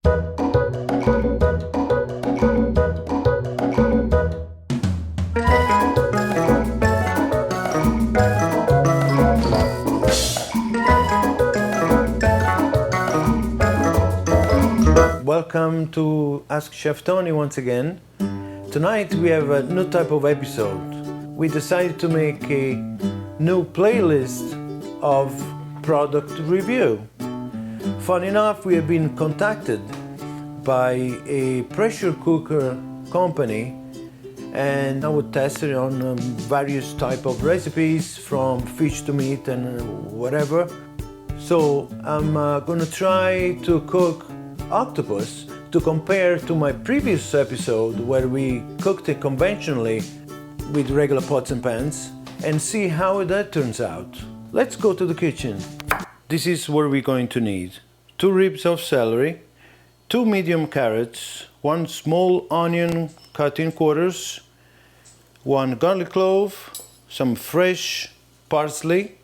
Welcome to Ask Chef Tony once again. Tonight we have a new type of episode. We decided to make a new playlist of product review. Fun enough, we have been contacted by a pressure cooker company, and I would test it on various type of recipes from fish to meat and whatever. So I'm gonna try to cook octopus to compare to my previous episode where we cooked it conventionally with regular pots and pans and see how that turns out. Let's go to the kitchen. This is what we're going to need. 2 ribs of celery, 2 medium carrots, 1 small onion cut in quarters, 1 garlic clove, some fresh parsley,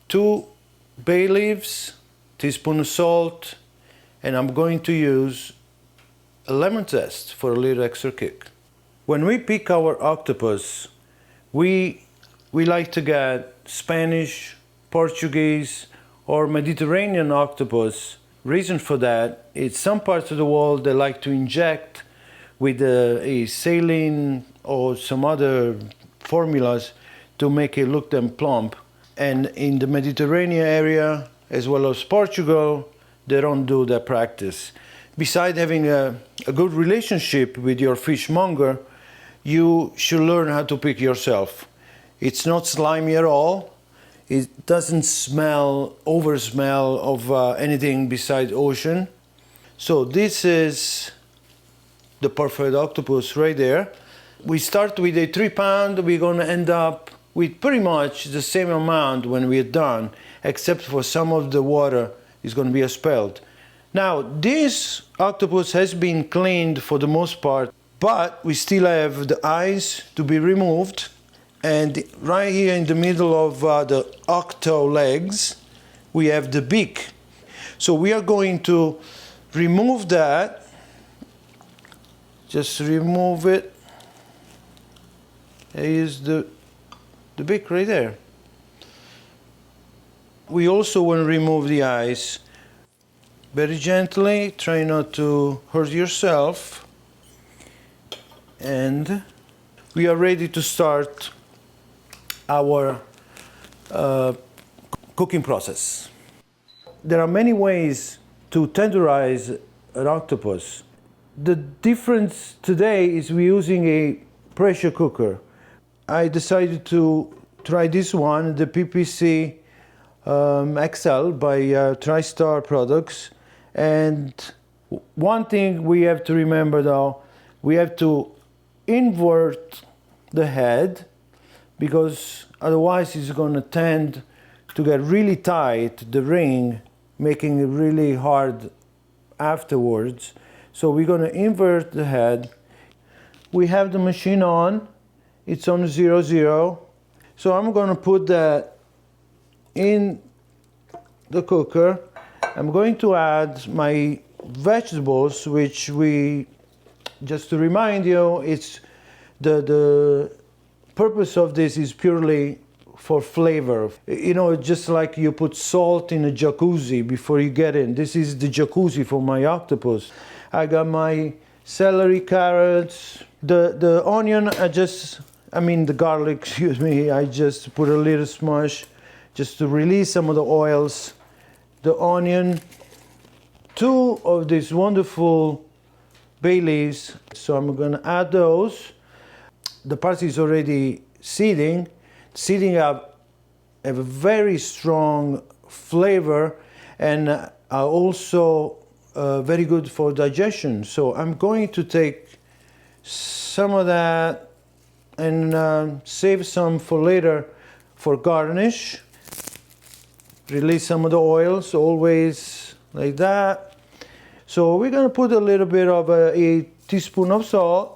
2 bay leaves, teaspoon of salt, and I'm going to use a lemon zest for a little extra kick. When we pick our octopus, we like to get Spanish, Portuguese, or Mediterranean octopus. Reason for that is some parts of the world they like to inject with a saline or some other formulas to make it look them plump. And in the Mediterranean area, as well as Portugal, they don't do that practice. Besides having a good relationship with your fishmonger, you should learn how to pick yourself. It's not slimy at all. It doesn't over smell of anything besides ocean. So this is the perfect octopus right there. We start with a 3 pound. We're gonna end up with pretty much the same amount when we're done, except for some of the water is going to be expelled. Now, this octopus has been cleaned for the most part, but we still have the eyes to be removed. And right here in the middle of the octo legs, we have the beak. So we are going to remove that. Just remove it. Here's the beak right there. We also want to remove the eyes very gently. Try not to hurt yourself. And we are ready to start our cooking process. There are many ways to tenderize an octopus. The difference today is we're using a pressure cooker. I decided to try this one, the PPC XL by Tristar Products. And one thing we have to remember though, we have to invert the head, because otherwise it's going to tend to get really tight, the ring, making it really hard afterwards. So we're going to invert the head. We have the machine on. It's on 0-0. So I'm going to put that in the cooker. I'm going to add my vegetables, which just to remind you, it's the purpose of this is purely for flavor. You know, just like you put salt in a jacuzzi before you get in. This is the jacuzzi for my octopus. I got my celery, carrots, the onion, the garlic, excuse me, I just put a little smush just to release some of the oils. The onion, 2 of these wonderful bay leaves, so I'm gonna add those. The parsley is already seeding. Have a very strong flavor and are also very good for digestion. So I'm going to take some of that and save some for later for garnish. Release some of the oils, always like that. So we're gonna put a little bit of a teaspoon of salt.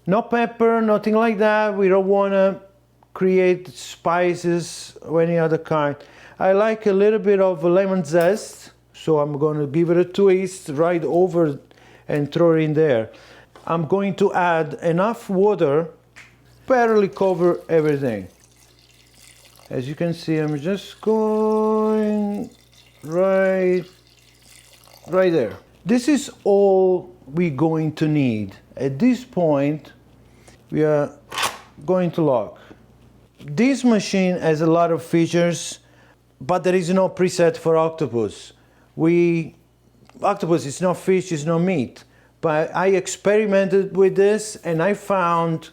No pepper, nothing like that. We don't wanna create spices or any other kind. I like a little bit of lemon zest. So I'm going to give it a twist right over and throw it in there. I'm going to add enough water, barely cover everything. As you can see, I'm just going right there. This is all we're going to need. At this point, we are going to lock. This machine has a lot of features, but there is no preset for Octopus. Octopus is not fish, it's not meat. But I experimented with this and I found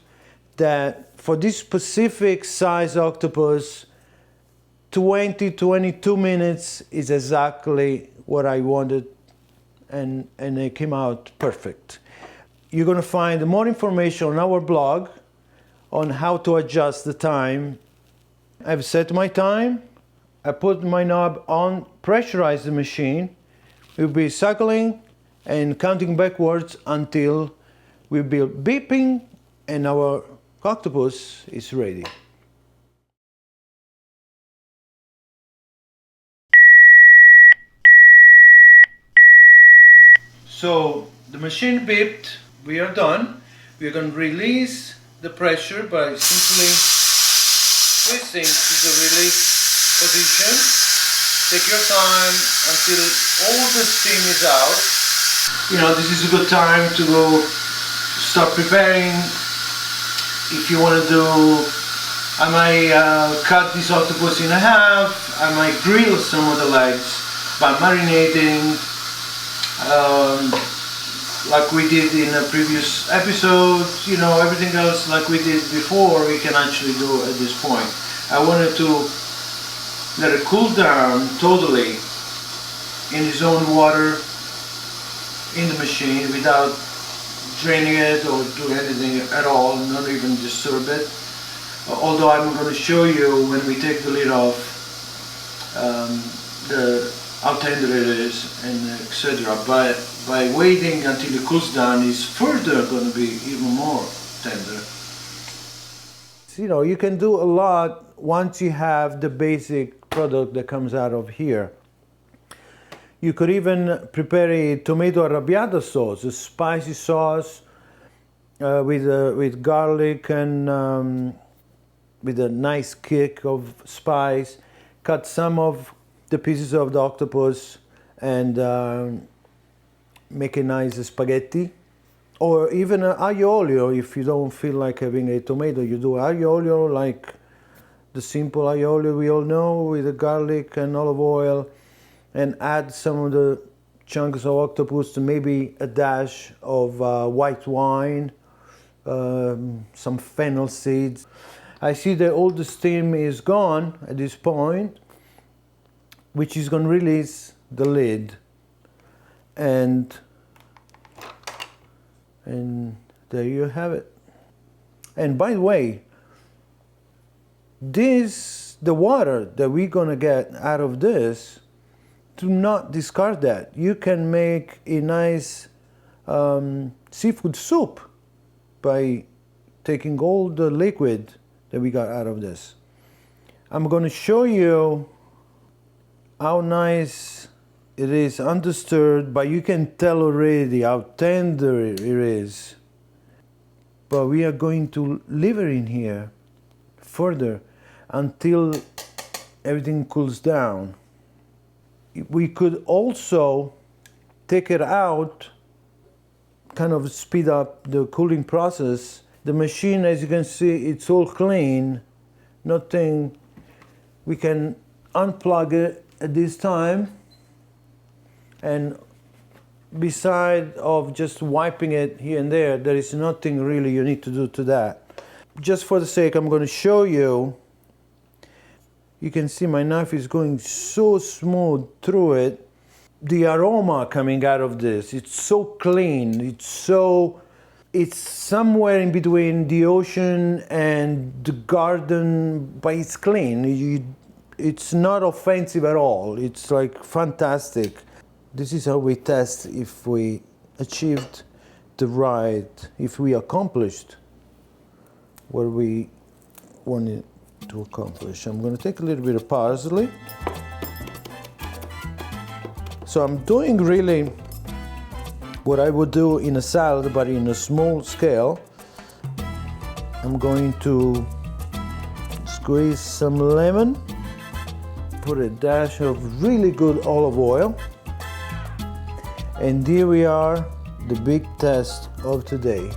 that for this specific size octopus, 22 minutes is exactly what I wanted, and it came out perfect. You're going to find more information on our blog on how to adjust the time. I've set my time, I put my knob on, pressurize the machine, we'll be cycling and counting backwards until we'll be beeping and our octopus is ready. So the machine beeped, we are done. We're going to release the pressure by simply twisting to the release position. Take your time until all the steam is out. You know, this is a good time to go start preparing. If you want to do, I might cut this octopus in half. I might grill some of the legs by marinating, like we did in a previous episode. You know, everything else like we did before we can actually do at this point. I wanted to let it cool down totally in its own water in the machine without draining it or do anything at all, not even disturb it. Although I'm going to show you when we take the lid off how tender it is and etc. But by waiting until it cools down, it's further going to be even more tender. You know, you can do a lot once you have the basic product that comes out of here. You could even prepare a tomato arrabbiata sauce, a spicy sauce with garlic and with a nice kick of spice. Cut some of the pieces of the octopus and make a nice spaghetti. Or even aglio olio, if you don't feel like having a tomato, you do aglio olio, like the simple aglio olio we all know, with the garlic and olive oil, and add some of the chunks of octopus to maybe a dash of white wine, some fennel seeds. I see that all the steam is gone at this point, which is going to release the lid, and there you have it. And by the way, the water that we're going to get out of this, do not discard that. You can make a nice seafood soup by taking all the liquid that we got out of this. I'm going to show you how nice it is undisturbed, but you can tell already how tender it is. But we are going to leave it in here further until everything cools down. We could also take it out, kind of speed up the cooling process. The machine, as you can see, it's all clean, nothing. We can unplug it at this time, and beside of just wiping it here and there is nothing really you need to do to that. Just for the sake, I'm going to show you. You can see my knife is going so smooth through it. The aroma coming out of this, it's so clean, it's somewhere in between the ocean and the garden, but it's clean. It's not offensive at all. It's like fantastic. This is how we test if we achieved if we accomplished what we wanted to accomplish. I'm going to take a little bit of parsley. So I'm doing really what I would do in a salad, but in a small scale. I'm going to squeeze some lemon, put a dash of really good olive oil, and here we are, the big test of today.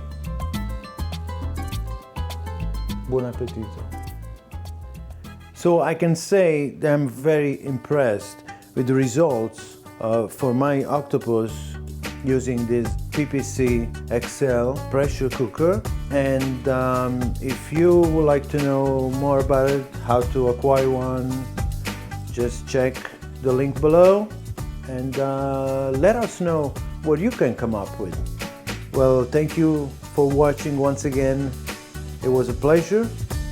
Buon appetito. So I can say that I'm very impressed with the results for my octopus using this PPC XL pressure cooker. And if you would like to know more about it, how to acquire one, just check the link below and let us know what you can come up with. Well, thank you for watching once again. It was a pleasure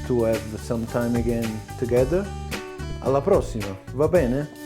to have some time again together. Alla prossima, va bene?